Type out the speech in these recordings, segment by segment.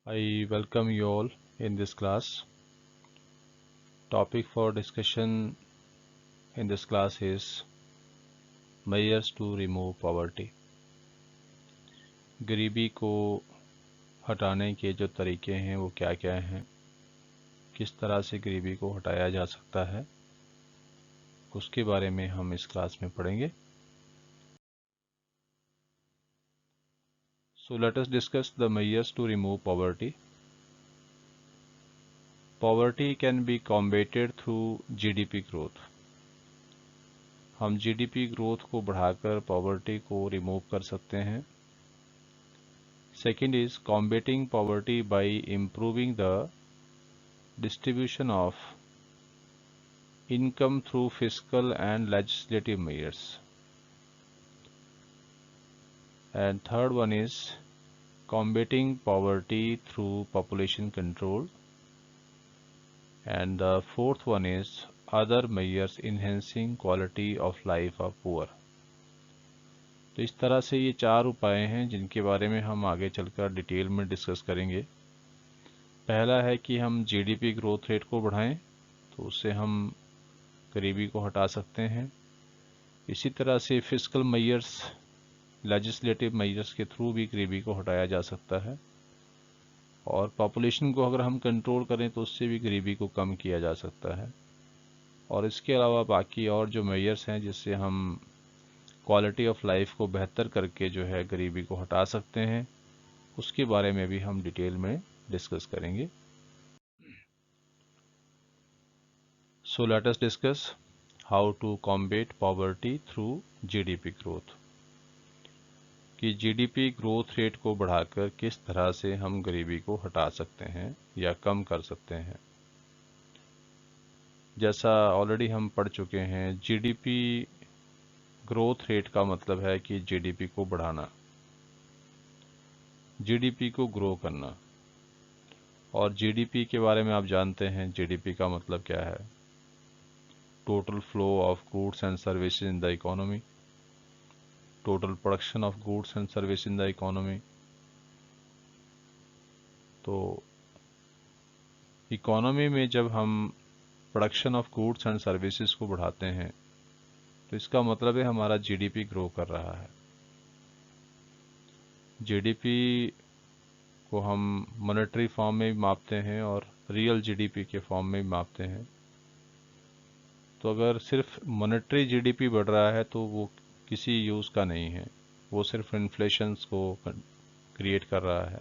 I welcome you all in this class. Topic for discussion in this class is measures to remove poverty. गरीबी को हटाने के जो तरीके हैं वो क्या क्या हैं, किस तरह से गरीबी को हटाया जा सकता है, उसके बारे में हम इस क्लास में पढ़ेंगे. So let us discuss the measures to remove poverty. Poverty can be combated through GDP growth. हम GDP ग्रोथ को बढ़ाकर पॉवर्टी को रिमूव कर सकते हैं. Second is combating poverty by improving the distribution of income through fiscal and legislative measures. And third one is combating poverty through population control. And the fourth one is other measures enhancing quality of life of poor. तो इस तरह से ये चार उपाय हैं जिनके बारे में हम आगे चलकर डिटेल में डिस्कस करेंगे. पहला है कि हम जीडीपी ग्रोथ रेट को बढ़ाएं, तो उससे हम गरीबी को हटा सकते हैं. इसी तरह से फिस्कल मेजर्स, लेजिस्लेटिव मेजर्स के थ्रू भी गरीबी को हटाया जा सकता है. और पॉपुलेशन को अगर हम कंट्रोल करें तो उससे भी गरीबी को कम किया जा सकता है. और इसके अलावा बाकी और जो मेजर्स हैं जिससे हम क्वालिटी ऑफ लाइफ को बेहतर करके जो है गरीबी को हटा सकते हैं, उसके बारे में भी हम डिटेल में डिस्कस करेंगे. So let us discuss how to combat poverty through GDP growth. कि जीडीपी ग्रोथ रेट को बढ़ाकर किस तरह से हम गरीबी को हटा सकते हैं या कम कर सकते हैं. जैसा ऑलरेडी हम पढ़ चुके हैं, जीडीपी ग्रोथ रेट का मतलब है कि जीडीपी को बढ़ाना, जीडीपी को ग्रो करना. और जीडीपी के बारे में आप जानते हैं, जीडीपी का मतलब क्या है? Total flow of goods and services in the economy, total production of goods and service in the economy. तो इकोनॉमी में जब हम production of goods and services को बढ़ाते हैं तो इसका मतलब है हमारा जीडीपी ग्रो कर रहा है. जीडीपी को हम मॉनेटरी फॉर्म में भी मापते हैं और रियल जीडीपी के फॉर्म में भी मापते हैं. तो अगर सिर्फ मॉनेटरी जीडीपी बढ़ रहा है तो वो किसी यूज़ का नहीं है, वो सिर्फ इन्फ्लेशंस को क्रिएट कर रहा है.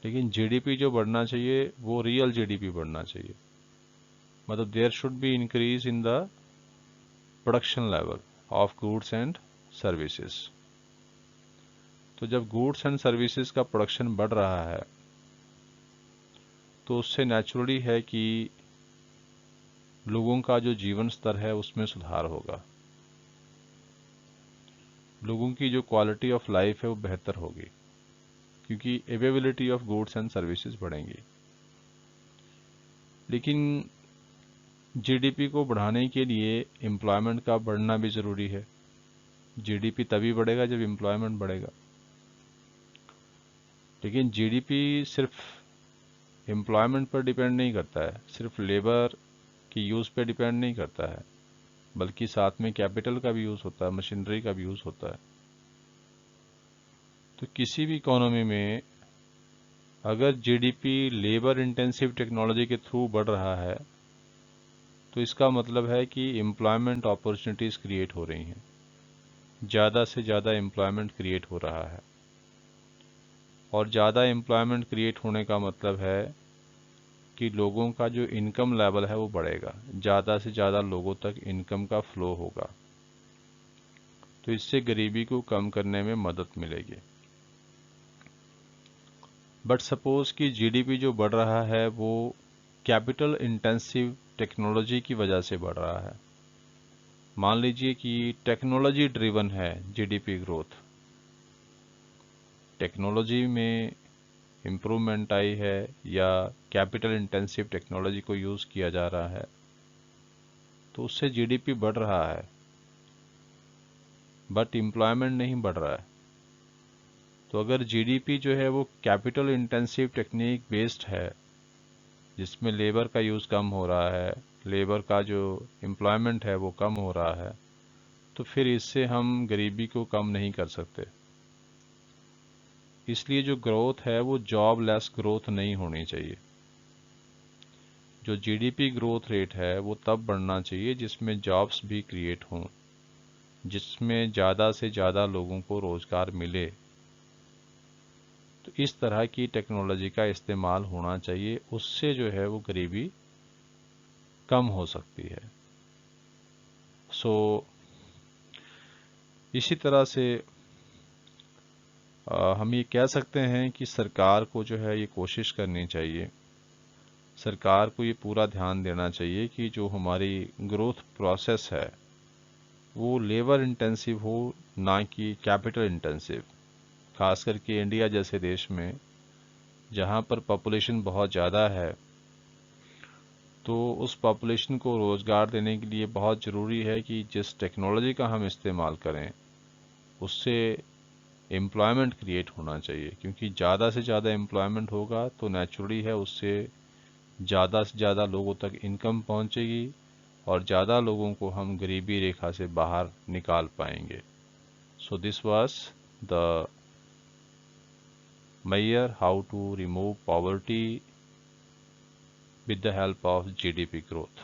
लेकिन जीडीपी जो बढ़ना चाहिए वो रियल जीडीपी बढ़ना चाहिए. मतलब there should be increase in the production level of goods and services. तो जब गुड्स एंड सर्विसेज का प्रोडक्शन बढ़ रहा है तो उससे नेचुरली है कि लोगों का जो जीवन स्तर है उसमें सुधार होगा, लोगों की जो क्वालिटी ऑफ लाइफ है वो बेहतर होगी, क्योंकि availability of goods and services बढ़ेंगी. लेकिन जीडीपी को बढ़ाने के लिए एम्प्लॉयमेंट का बढ़ना भी ज़रूरी है. जीडीपी तभी बढ़ेगा जब एम्प्लॉयमेंट बढ़ेगा. लेकिन जीडीपी सिर्फ एम्प्लॉयमेंट पर डिपेंड नहीं करता है, सिर्फ लेबर की यूज़ पे डिपेंड नहीं करता है, बल्कि साथ में कैपिटल का भी यूज़ होता है, मशीनरी का भी यूज़ होता है. तो किसी भी इकोनॉमी में अगर जीडीपी लेबर इंटेंसिव टेक्नोलॉजी के थ्रू बढ़ रहा है तो इसका मतलब है कि एम्प्लॉयमेंट अपॉर्चुनिटीज़ क्रिएट हो रही हैं, ज़्यादा से ज़्यादा एम्प्लॉयमेंट क्रिएट हो रहा है. और ज़्यादा एम्प्लॉयमेंट क्रिएट होने का मतलब है कि लोगों का जो इनकम लेवल है वो बढ़ेगा, ज़्यादा से ज़्यादा लोगों तक इनकम का फ्लो होगा. तो इससे गरीबी को कम करने में मदद मिलेगी. बट सपोज़ कि जीडीपी जो बढ़ रहा है वो कैपिटल इंटेंसिव टेक्नोलॉजी की वजह से बढ़ रहा है. मान लीजिए कि टेक्नोलॉजी ड्रिवन है जीडीपी ग्रोथ, टेक्नोलॉजी में इम्प्रूवमेंट आई है या कैपिटल इंटेंसिव टेक्नोलॉजी को यूज़ किया जा रहा है, तो उससे जीडीपी बढ़ रहा है, बट एम्प्लॉयमेंट नहीं बढ़ रहा है. तो अगर जीडीपी जो है वो कैपिटल इंटेंसिव टेक्निक बेस्ड है, जिसमें लेबर का यूज़ कम हो रहा है, लेबर का जो एम्प्लॉयमेंट है वो कम हो रहा है, तो फिर इससे हम गरीबी को कम नहीं कर सकते। इसलिए जो ग्रोथ है वो जॉब लेस ग्रोथ नहीं होनी चाहिए। जो जीडीपी ग्रोथ रेट है वो तब बढ़ना चाहिए जिसमें जॉब्स भी क्रिएट हों, जिसमें ज़्यादा से ज़्यादा लोगों को रोज़गार मिले। तो इस तरह की टेक्नोलॉजी का इस्तेमाल होना चाहिए, उससे जो है वो गरीबी कम हो सकती है। सो इसी तरह से हम ये कह सकते हैं कि सरकार को जो है ये कोशिश करनी चाहिए, सरकार को ये पूरा ध्यान देना चाहिए कि जो हमारी ग्रोथ प्रोसेस है वो लेबर इंटेंसिव हो, ना कि कैपिटल इंटेंसिव। खास करके इंडिया जैसे देश में जहाँ पर पॉपुलेशन बहुत ज़्यादा है, तो उस पॉपुलेशन को रोज़गार देने के लिए बहुत ज़रूरी है कि जिस टेक्नोलॉजी का हम इस्तेमाल करें उससे एम्प्लॉयमेंट क्रिएट होना चाहिए, क्योंकि ज़्यादा से ज़्यादा एम्प्लॉयमेंट होगा तो नेचुरली है उससे ज़्यादा से ज़्यादा लोगों तक इनकम पहुंचेगी और ज़्यादा लोगों को हम गरीबी रेखा से बाहर निकाल पाएंगे। So this was the measure how to remove poverty with the help of GDP growth.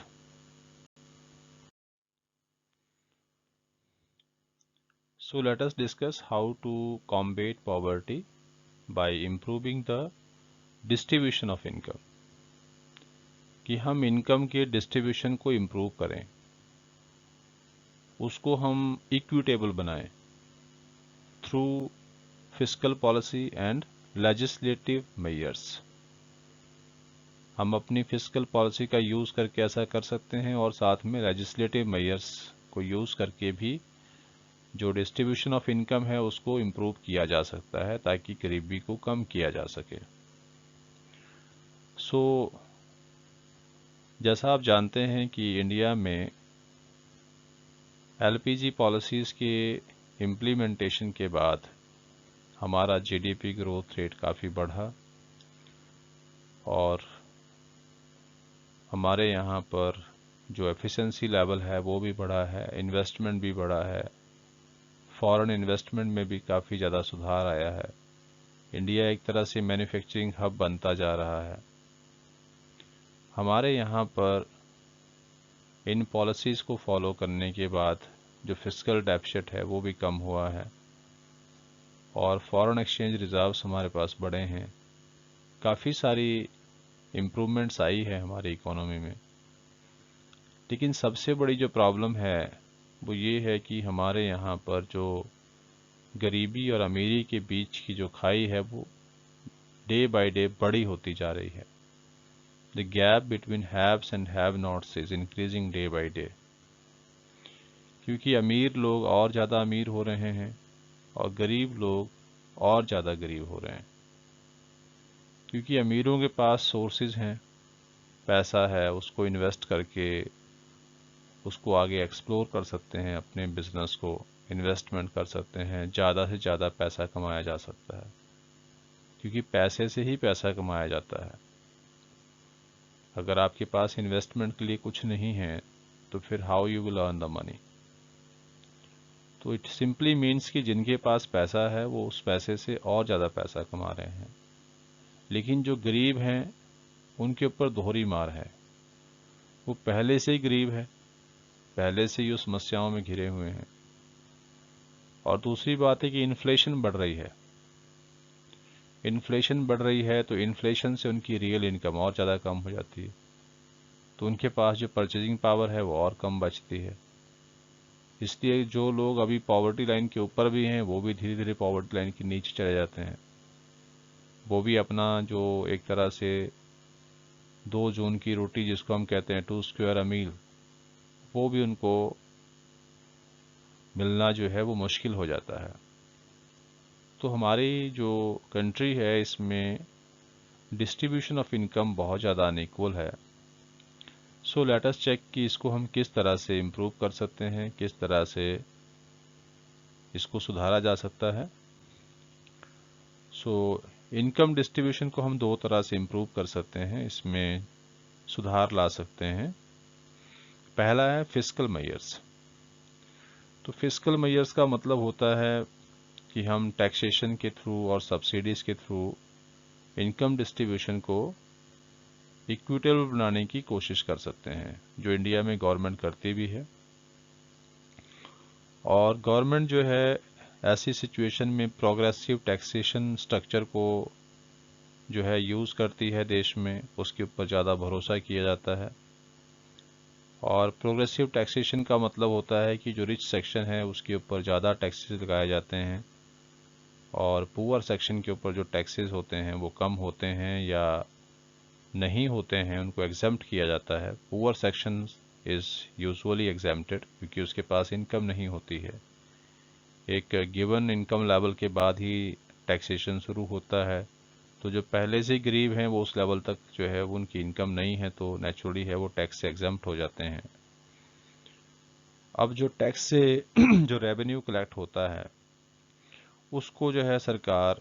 So let us discuss how to combat poverty by improving the distribution of income. कि हम इनकम के डिस्ट्रीब्यूशन को improve करें, उसको हम equitable बनाएं through fiscal policy and legislative measures. हम अपनी फिस्कल पॉलिसी का यूज़ करके ऐसा कर सकते हैं और साथ में लेजिस्लेटिव मेजर्स को यूज़ करके भी जो डिस्ट्रीब्यूशन ऑफ इनकम है उसको इम्प्रूव किया जा सकता है ताकि गरीबी को कम किया जा सके। सो जैसा आप जानते हैं कि इंडिया में एलपीजी पॉलिसीज़ के इम्प्लीमेंटेशन के बाद हमारा जीडीपी ग्रोथ रेट काफ़ी बढ़ा और हमारे यहाँ पर जो एफिशिएंसी लेवल है वो भी बढ़ा है, इन्वेस्टमेंट भी बढ़ा है, फॉरेन इन्वेस्टमेंट में भी काफ़ी ज़्यादा सुधार आया है। इंडिया एक तरह से मैन्युफैक्चरिंग हब बनता जा रहा है। हमारे यहाँ पर इन पॉलिसीज़ को फॉलो करने के बाद जो फिस्कल डेफिसिट है वो भी कम हुआ है और फॉरेन एक्सचेंज रिजर्व्स हमारे पास बढ़े हैं। काफ़ी सारी इम्प्रूवमेंट्स आई है हमारी इकोनॉमी में। लेकिन सबसे बड़ी जो प्रॉब्लम है वो ये है कि हमारे यहाँ पर जो गरीबी और अमीरी के बीच की जो खाई है वो डे बाय डे बड़ी होती जा रही है। The gap between haves and have-nots is increasing day by day. क्योंकि अमीर लोग और ज़्यादा अमीर हो रहे हैं और गरीब लोग और ज़्यादा गरीब हो रहे हैं। क्योंकि अमीरों के पास सोर्सेज हैं, पैसा है, उसको इन्वेस्ट करके उसको आगे एक्सप्लोर कर सकते हैं, अपने बिजनेस को इन्वेस्टमेंट कर सकते हैं, ज़्यादा से ज़्यादा पैसा कमाया जा सकता है, क्योंकि पैसे से ही पैसा कमाया जाता है। अगर आपके पास इन्वेस्टमेंट के लिए कुछ नहीं है तो फिर how you will earn the money. तो इट सिंपली मीन्स कि जिनके पास पैसा है वो उस पैसे से और ज़्यादा पैसा कमा रहे हैं, लेकिन जो गरीब हैं उनके ऊपर दोहरी मार है। वो पहले से ही गरीब है, पहले से ही उस समस्याओं में घिरे हुए हैं। और दूसरी बात है कि इन्फ्लेशन बढ़ रही है। इन्फ्लेशन बढ़ रही है तो इन्फ्लेशन से उनकी रियल इनकम और ज़्यादा कम हो जाती है, तो उनके पास जो परचेजिंग पावर है वो और कम बचती है। इसलिए जो लोग अभी पॉवर्टी लाइन के ऊपर भी हैं वो भी धीरे धीरे पॉवर्टी लाइन के नीचे चले जाते हैं। वो भी अपना जो एक तरह से 2 जून की रोटी जिसको हम कहते हैं 2 स्क्वायर अ मील, वो भी उनको मिलना जो है वो मुश्किल हो जाता है। तो हमारी जो कंट्री है इसमें डिस्ट्रीब्यूशन ऑफ इनकम बहुत ज़्यादा अनइक्वल है। सो लेट अस चेक कि इसको हम किस तरह से इम्प्रूव कर सकते हैं, किस तरह से इसको सुधारा जा सकता है। सो इनकम डिस्ट्रीब्यूशन को हम दो तरह से इम्प्रूव कर सकते हैं, इसमें सुधार ला सकते हैं। पहला है फिस्कल मेजर्स। तो फिस्कल मेजर्स का मतलब होता है कि हम टैक्सेशन के थ्रू और सब्सिडीज के थ्रू इनकम डिस्ट्रीब्यूशन को इक्विटेबल बनाने की कोशिश कर सकते हैं, जो इंडिया में गवर्नमेंट करती भी है। और गवर्नमेंट जो है ऐसी सिचुएशन में प्रोग्रेसिव टैक्सेशन स्ट्रक्चर को जो है यूज़ करती है देश में, उसके ऊपर ज़्यादा भरोसा किया जाता है। और प्रोग्रेसिव टैक्सेशन का मतलब होता है कि जो रिच सेक्शन है उसके ऊपर ज़्यादा टैक्सेस लगाए जाते हैं और पुअर सेक्शन के ऊपर जो टैक्सेस होते हैं वो कम होते हैं या नहीं होते हैं, उनको एग्जेम्प्ट किया जाता है। Poor section is usually exempted क्योंकि उसके पास इनकम नहीं होती है। एक गिवन इनकम लेवल के बाद ही टैक्सेशन शुरू होता है, तो जो पहले से गरीब हैं वो उस लेवल तक जो है वो उनकी इनकम नहीं है, तो नेचुरली है वो टैक्स से एग्जेम्प्ट हो जाते हैं। अब जो टैक्स से जो रेवेन्यू कलेक्ट होता है उसको जो है सरकार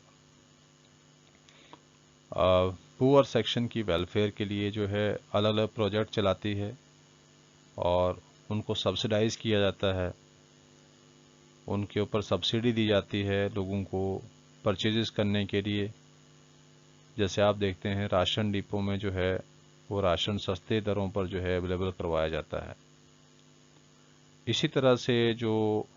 पुअर सेक्शन की वेलफेयर के लिए जो है अलग अलग प्रोजेक्ट चलाती है और उनको सब्सिडाइज किया जाता है, उनके ऊपर सब्सिडी दी जाती है लोगों को परचेजेस करने के लिए। जैसे आप देखते हैं राशन डिपो में जो है वो राशन सस्ते दरों पर जो है अवेलेबल करवाया जाता है। इसी तरह से जो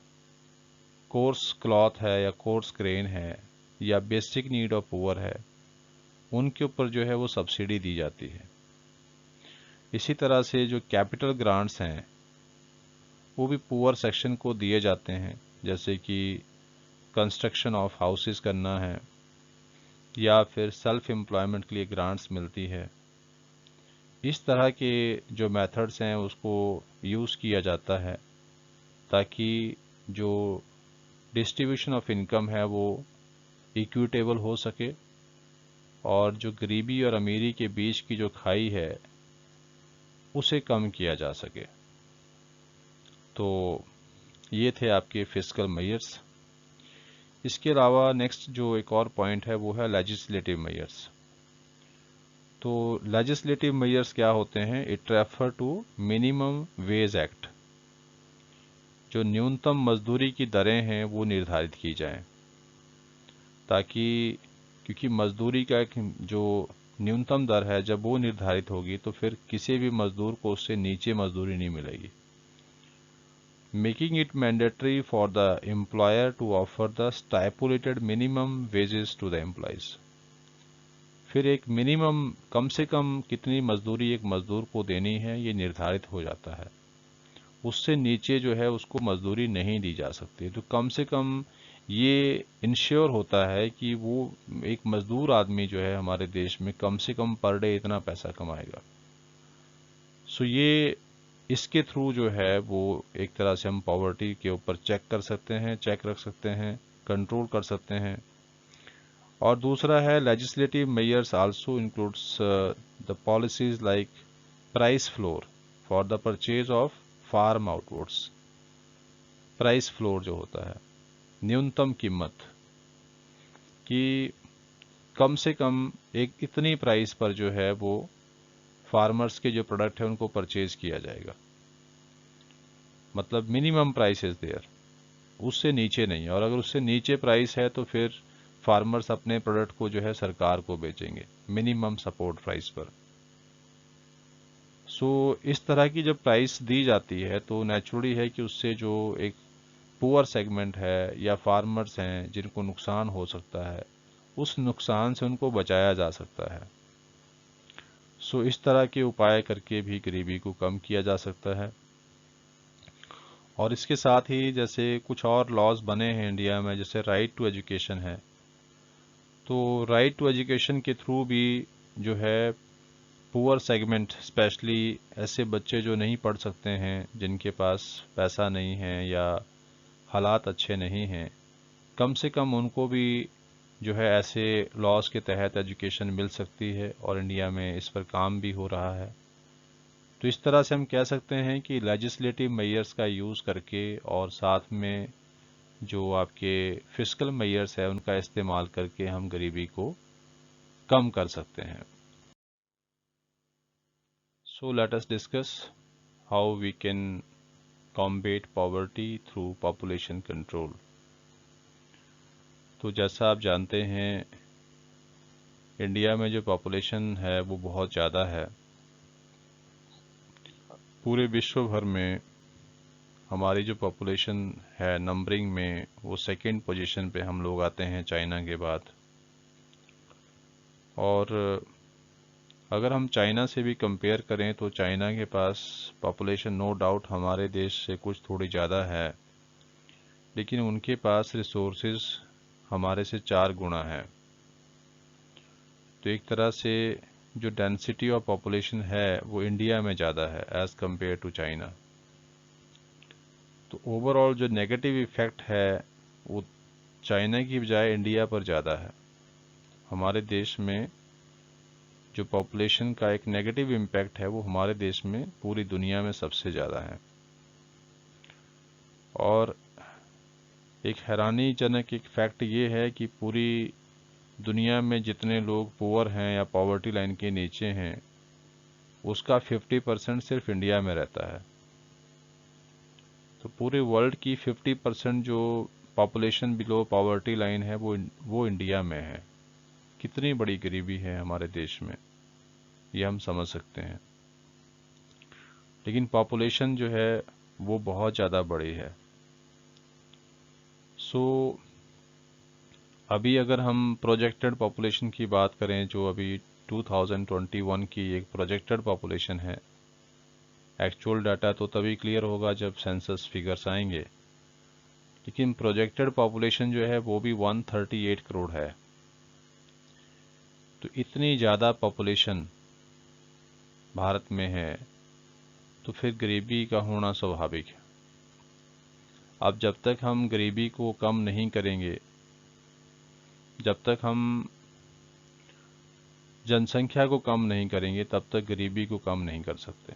कोर्स क्लॉथ है या कोर्स ग्रेन है या बेसिक नीड ऑफ पुअर है, उनके ऊपर जो है वो सब्सिडी दी जाती है। इसी तरह से जो कैपिटल ग्रांट्स हैं वो भी पुअर सेक्शन को दिए जाते हैं, जैसे कि कंस्ट्रक्शन ऑफ हाउसेस करना है या फिर सेल्फ एम्प्लॉयमेंट के लिए ग्रांट्स मिलती है। इस तरह के जो मेथड्स हैं उसको यूज़ किया जाता है ताकि जो डिस्ट्रीब्यूशन ऑफ इनकम है वो इक्विटेबल हो सके और जो गरीबी और अमीरी के बीच की जो खाई है उसे कम किया जा सके। तो ये थे आपके फिस्कल मेजर्स। इसके अलावा नेक्स्ट जो एक और पॉइंट है वो है लेजिस्लेटिव मेजर्स। तो लेजिस्लेटिव मेजर्स क्या होते हैं? It refer to minimum wage act. जो न्यूनतम मजदूरी की दरें हैं वो निर्धारित की जाएं, ताकि क्योंकि मजदूरी का एक जो न्यूनतम दर है जब वो निर्धारित होगी तो फिर किसी भी मजदूर को उससे नीचे मजदूरी नहीं मिलेगी। Making it mandatory for the employer to offer the stipulated minimum wages to the employees. फिर एक मिनिमम कम से कम कितनी मजदूरी एक मजदूर को देनी है ये निर्धारित हो जाता है, उससे नीचे जो है उसको मजदूरी नहीं दी जा सकती। तो कम से कम ये इंश्योर होता है कि वो एक मजदूर आदमी जो है हमारे देश में कम से कम पर डे इतना पैसा कमाएगा। सो ये इसके थ्रू जो है वो एक तरह से हम पॉवर्टी के ऊपर चेक कर सकते हैं, चेक रख सकते हैं, कंट्रोल कर सकते हैं। और दूसरा है legislative measures also includes the policies like price floor for the purchase of farm outputs. Price floor जो होता है, न्यूनतम कीमत कि कम से कम एक इतनी प्राइस पर जो है वो फार्मर्स के जो प्रोडक्ट है उनको परचेज किया जाएगा, मतलब मिनिमम प्राइस इज देयर, उससे नीचे नहीं। और अगर उससे नीचे प्राइस है तो फिर फार्मर्स अपने प्रोडक्ट को जो है सरकार को बेचेंगे मिनिमम सपोर्ट प्राइस पर। सो इस तरह की जब प्राइस दी जाती है तो नेचुरली है कि उससे जो एक पुअर सेगमेंट है या फार्मर्स हैं जिनको नुकसान हो सकता है, उस नुकसान से उनको बचाया जा सकता है। सो इस तरह के उपाय करके भी गरीबी को कम किया जा सकता है। और इसके साथ ही जैसे कुछ और लॉज बने हैं इंडिया में, जैसे राइट टू एजुकेशन है, तो राइट टू एजुकेशन के थ्रू भी जो है पुअर सेगमेंट, स्पेशली ऐसे बच्चे जो नहीं पढ़ सकते हैं, जिनके पास पैसा नहीं है या हालात अच्छे नहीं हैं, कम से कम उनको भी जो है ऐसे लॉज के तहत एजुकेशन मिल सकती है और इंडिया में इस पर काम भी हो रहा है। तो इस तरह से हम कह सकते हैं कि लेजिस्लेटिव मेजर्स का यूज़ करके और साथ में जो आपके फिस्कल मेयर्स है उनका इस्तेमाल करके हम गरीबी को कम कर सकते हैं। So let us discuss how we can combat poverty through population control. तो जैसा आप जानते हैं, इंडिया में जो पॉपुलेशन है वो बहुत ज़्यादा है। पूरे विश्व भर में हमारी जो पॉपुलेशन है नंबरिंग में, वो सेकंड पोजीशन पे हम लोग आते हैं चाइना के बाद। और अगर हम चाइना से भी कंपेयर करें तो चाइना के पास पॉपुलेशन नो डाउट हमारे देश से कुछ थोड़ी ज़्यादा है, लेकिन उनके पास रिसोर्सेज हमारे से 4 गुना है। तो एक तरह से जो डेंसिटी ऑफ पॉपुलेशन है वो इंडिया में ज़्यादा है एज़ कंपेयर टू चाइना। तो ओवरऑल जो नेगेटिव इफ़ेक्ट है वो चाइना की बजाय इंडिया पर ज़्यादा है। हमारे देश में जो पॉपुलेशन का एक नेगेटिव इम्पैक्ट है वो हमारे देश में पूरी दुनिया में सबसे ज़्यादा है। और एक हैरानीजनक एक फैक्ट ये है कि पूरी दुनिया में जितने लोग पुअर हैं या पॉवर्टी लाइन के नीचे हैं, उसका 50% सिर्फ इंडिया में रहता है। तो पूरे वर्ल्ड की 50% जो पॉपुलेशन बिलो पॉवर्टी लाइन है वो इंडिया में है। कितनी बड़ी गरीबी है हमारे देश में, ये हम समझ सकते हैं। लेकिन पॉपुलेशन जो है वो बहुत ज़्यादा बड़ी है। सो अभी अगर हम प्रोजेक्टेड पॉपुलेशन की बात करें, जो अभी 2021 की एक प्रोजेक्टेड पॉपुलेशन है, एक्चुअल डाटा तो तभी क्लियर होगा जब सेंसस फिगर्स आएंगे, लेकिन प्रोजेक्टेड पॉपुलेशन जो है वो भी 138 करोड़ है। तो इतनी ज़्यादा पॉपुलेशन भारत में है, तो फिर गरीबी का होना स्वाभाविक है। अब जब तक हम गरीबी को कम नहीं करेंगे, जब तक हम जनसंख्या को कम नहीं करेंगे, तब तक गरीबी को कम नहीं कर सकते।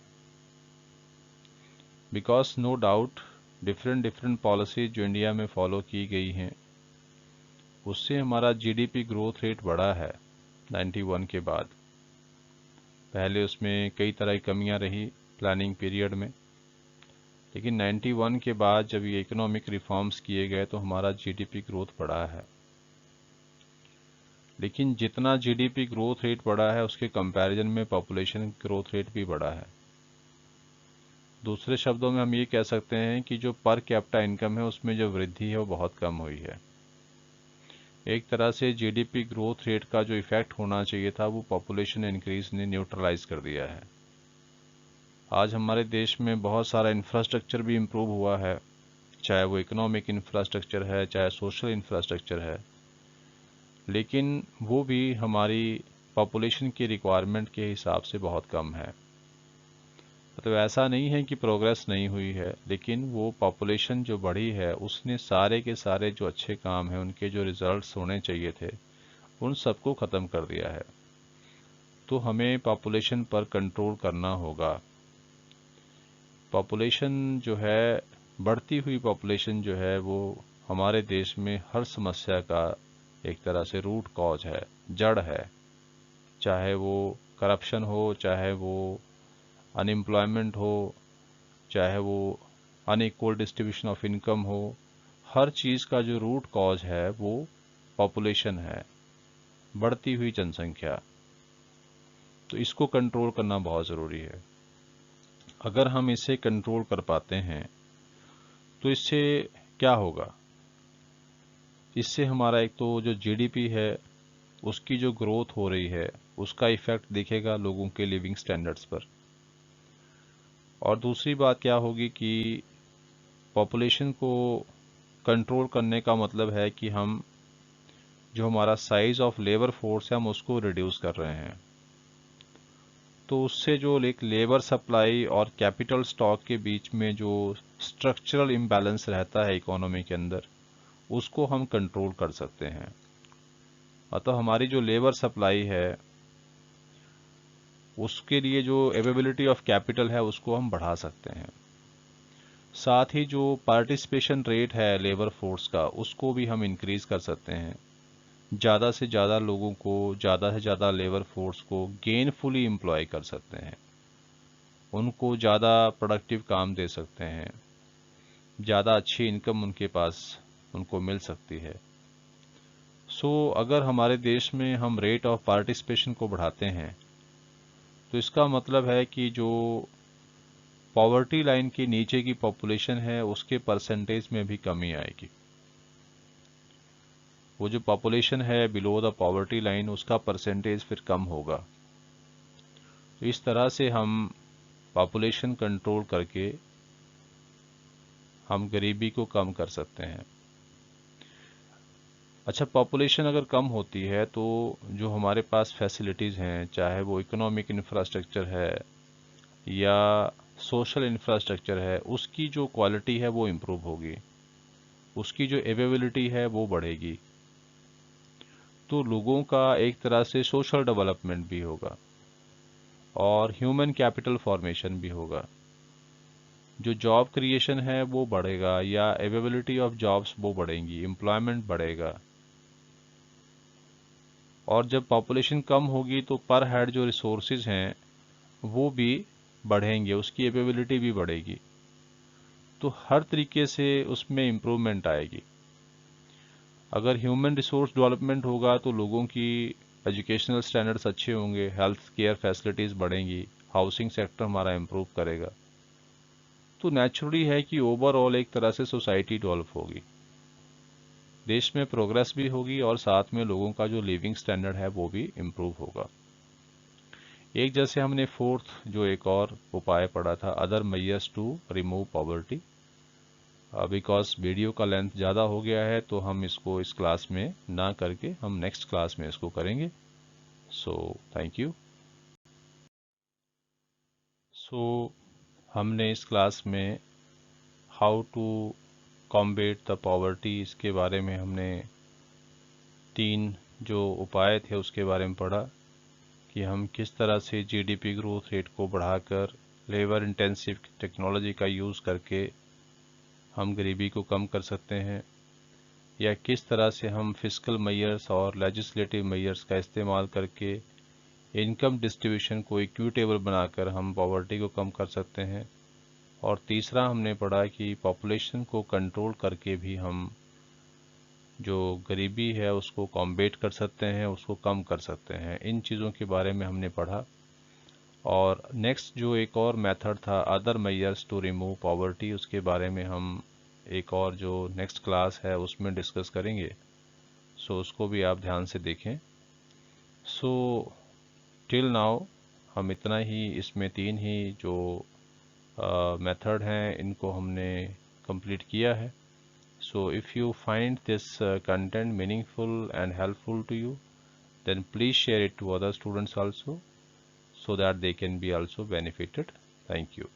Because no doubt different policies जो इंडिया में फॉलो की गई हैं, उससे हमारा जीडीपी ग्रोथ रेट बढ़ा है 91 के बाद। पहले उसमें कई तरह की कमियां रही प्लानिंग पीरियड में, लेकिन 91 के बाद जब ये इकोनॉमिक रिफॉर्म्स किए गए तो हमारा जीडीपी ग्रोथ बढ़ा है। लेकिन जितना जीडीपी ग्रोथ रेट बढ़ा है उसके कंपैरिजन में पॉपुलेशन ग्रोथ रेट भी बढ़ा है। दूसरे शब्दों में हम ये कह सकते हैं कि जो पर कैपिटा इनकम है उसमें जो वृद्धि है वो बहुत कम हुई है। एक तरह से जीडीपी ग्रोथ रेट का जो इफेक्ट होना चाहिए था वो पॉपुलेशन इंक्रीज ने न्यूट्रलाइज कर दिया है। आज हमारे देश में बहुत सारा इंफ्रास्ट्रक्चर भी इम्प्रूव हुआ है, चाहे वो इकोनॉमिक इंफ्रास्ट्रक्चर है, चाहे सोशल इंफ्रास्ट्रक्चर है, लेकिन वो भी हमारी पॉपुलेशन की रिक्वायरमेंट के हिसाब से बहुत कम है। मतलब ऐसा नहीं है कि प्रोग्रेस नहीं हुई है, लेकिन वो पॉपुलेशन जो बढ़ी है उसने सारे के सारे जो अच्छे काम हैं, उनके जो रिजल्ट्स होने चाहिए थे, उन सबको ख़त्म कर दिया है। तो हमें पॉपुलेशन पर कंट्रोल करना होगा। पॉपुलेशन जो है, बढ़ती हुई पॉपुलेशन जो है, वो हमारे देश में हर समस्या का एक तरह से रूट कॉज है, जड़ है। चाहे वो करप्शन हो, चाहे वो अनएम्प्लॉयमेंट हो, चाहे वो अनइक्वल डिस्ट्रीब्यूशन ऑफ इनकम हो, हर चीज़ का जो रूट कॉज है वो पॉपुलेशन है, बढ़ती हुई जनसंख्या। तो इसको कंट्रोल करना बहुत ज़रूरी है। अगर हम इसे कंट्रोल कर पाते हैं तो इससे क्या होगा? इससे हमारा एक तो जो जीडीपी है उसकी जो ग्रोथ हो रही है उसका इफ़ेक्ट दिखेगा लोगों के लिविंग स्टैंडर्ड्स पर। और दूसरी बात क्या होगी कि पॉपुलेशन को कंट्रोल करने का मतलब है कि हम जो हमारा साइज ऑफ लेबर फोर्स है हम उसको रिड्यूस कर रहे हैं। तो उससे जो एक लेबर सप्लाई और कैपिटल स्टॉक के बीच में जो स्ट्रक्चरल इम्बैलेंस रहता है इकोनॉमी के अंदर, उसको हम कंट्रोल कर सकते हैं। अतः हमारी जो लेबर सप्लाई है उसके लिए जो अवेलेबिलिटी ऑफ कैपिटल है उसको हम बढ़ा सकते हैं। साथ ही जो पार्टिसिपेशन रेट है लेबर फोर्स का उसको भी हम इंक्रीज कर सकते हैं। ज़्यादा से ज़्यादा लोगों को, ज़्यादा से ज़्यादा लेबर फोर्स को गेनफुली एम्प्लॉय कर सकते हैं, उनको ज़्यादा प्रोडक्टिव काम दे सकते हैं, ज़्यादा अच्छी इनकम उनके पास उनको मिल सकती है। अगर हमारे देश में हम रेट ऑफ पार्टिसिपेशन को बढ़ाते हैं तो इसका मतलब है कि जो पॉवर्टी लाइन के नीचे की पॉपुलेशन है उसके परसेंटेज में भी कमी आएगी। वो जो पॉपुलेशन है बिलो द पॉवर्टी लाइन उसका परसेंटेज फिर कम होगा। तो इस तरह से हम पॉपुलेशन कंट्रोल करके हम गरीबी को कम कर सकते हैं। अच्छा, पॉपुलेशन अगर कम होती है तो जो हमारे पास फैसिलिटीज़ हैं, चाहे वो इकोनॉमिक इंफ्रास्ट्रक्चर है या सोशल इंफ्रास्ट्रक्चर है, उसकी जो क्वालिटी है वो इम्प्रूव होगी, उसकी जो अवेलेबिलिटी है वो बढ़ेगी। तो लोगों का एक तरह से सोशल डेवलपमेंट भी होगा और ह्यूमन कैपिटल फॉर्मेशन भी होगा। जो जॉब क्रिएशन है वो बढ़ेगा या अवेलेबिलिटी ऑफ जॉब्स वो बढ़ेंगी, एम्प्लॉयमेंट बढ़ेगा। और जब पॉपुलेशन कम होगी तो पर हेड जो रिसोर्सेज हैं वो भी बढ़ेंगे, उसकी अवेलेबिलिटी भी बढ़ेगी। तो हर तरीके से उसमें इम्प्रूवमेंट आएगी। अगर ह्यूमन रिसोर्स डेवलपमेंट होगा तो लोगों की एजुकेशनल स्टैंडर्ड्स अच्छे होंगे, हेल्थ केयर फैसिलिटीज़ बढ़ेंगी, हाउसिंग सेक्टर हमारा इम्प्रूव करेगा। तो नेचुरली है कि ओवरऑल एक तरह से सोसाइटी डेवलप होगी, देश में प्रोग्रेस भी होगी और साथ में लोगों का जो लिविंग स्टैंडर्ड है वो भी इम्प्रूव होगा। एक जैसे हमने फोर्थ जो एक और उपाय पढ़ा था, other measures to remove poverty. Because video का लेंथ ज़्यादा हो गया है तो हम इसको इस क्लास में ना करके हम नेक्स्ट क्लास में इसको करेंगे। So thank you. हमने इस क्लास में how to combat the poverty इसके बारे में हमने 3 जो उपाय थे उसके बारे में पढ़ा कि हम किस तरह से जीडीपी ग्रोथ रेट को बढ़ाकर लेबर इंटेंसिव टेक्नोलॉजी का यूज़ करके हम गरीबी को कम कर सकते हैं, या किस तरह से हम फिस्कल मेजर्स और लेजिस्लेटिव मेजर्स का इस्तेमाल करके इनकम डिस्ट्रीब्यूशन को इक्विटेबल बनाकर हम पॉवर्टी को कम कर सकते हैं। और तीसरा हमने पढ़ा कि पॉपुलेशन को कंट्रोल करके भी हम जो गरीबी है उसको कॉम्बेट कर सकते हैं, उसको कम कर सकते हैं। इन चीज़ों के बारे में हमने पढ़ा। और नेक्स्ट जो एक और मेथड था other measures to remove poverty, उसके बारे में हम एक और जो नेक्स्ट क्लास है उसमें डिस्कस करेंगे। उसको भी आप ध्यान से देखें। टिल नाउ हम इतना ही, इसमें 3 ही जो मेथड हैं इनको हमने कंप्लीट किया है। If you find this content meaningful and helpful to you, then please share it to other students also so that they can be also benefited. Thank you.